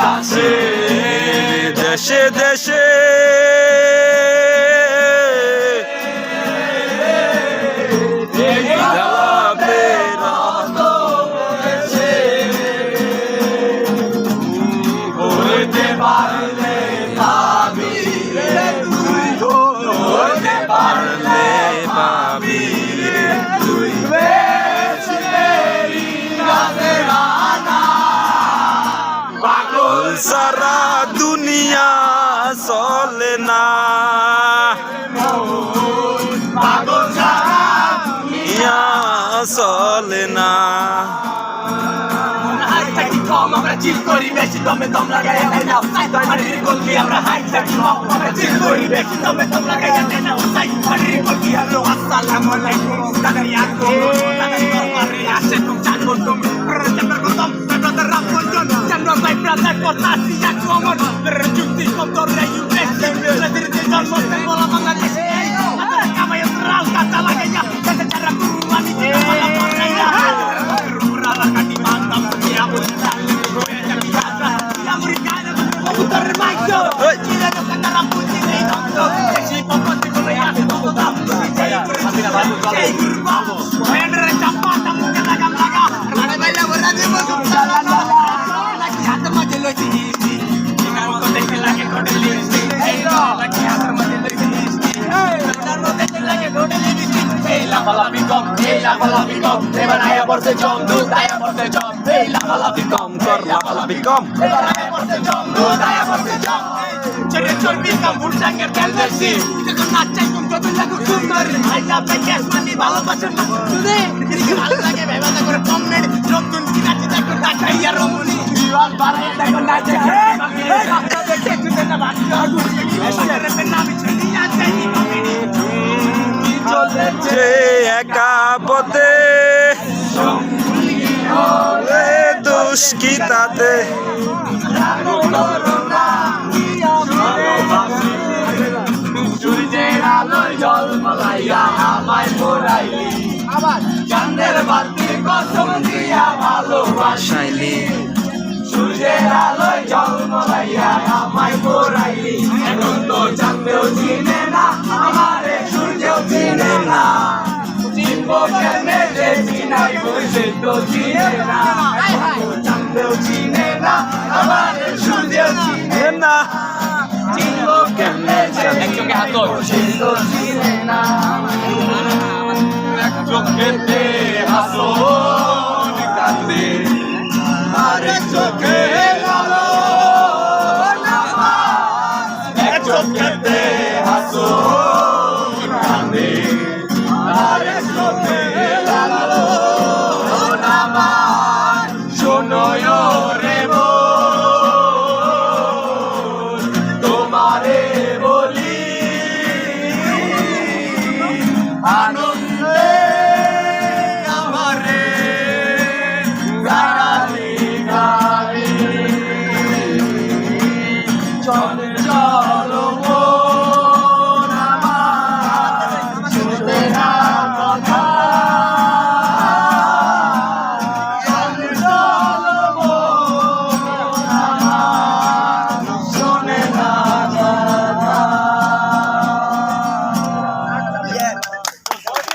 আছে দেশে দেশে হইতে পারলে পাবি হইতে পারলে পাবি তুই পাগল সারা দুনিয়া চলে না পাগল সারা ইয়া চলে না আমরা চিল করি বেশি দমে দম লাগাইয়া দেয় না মাটির গলকি আমরা হাই থাকি আমরা চিল করি বেশি দমে দম লাগাইয়া দেয় না মাটির গলকি হ্যালো আসসালামু আলাইকুম দাদাইয়াকো দাদাই করমারে আসে তুমি জানো তুমি ব্রাদার কদম ব্রাদার রাপ বন্ধন জানো ভাই ব্রাদার কথা সিয়াকো আমার যুক্তি কম ধরে ইউএস ব্রাদার যে জন্ম বলা বাংলাদেশ কামাই রাল কাটা লাগাইয়া কাটা তারা কুরবানি বলা বাংলাইয়া রুরালা কাটি মানতাম কিয়া বলতা যে একা পথে দোষ কি তাতে সূর্যের আলোয় জলমলাইয়া আমায় পড়াইলি চাঁদের বাতির কসম দিয়া ভালোবাসাইলি সূর্যের আলোয় জলমলাইয়া আমায় পড়াইলি এখন তো চাঁদেও চিনে না আমারে সূর্যও চিনে না চিনবো কেমনে যে চিনাই বসে তো চিনে না চাঁদেও চিনে না আমারে সূর্যও চিনে না চিনবো কেমনে একজনকে হাত চিনে না চোখেতে হাসো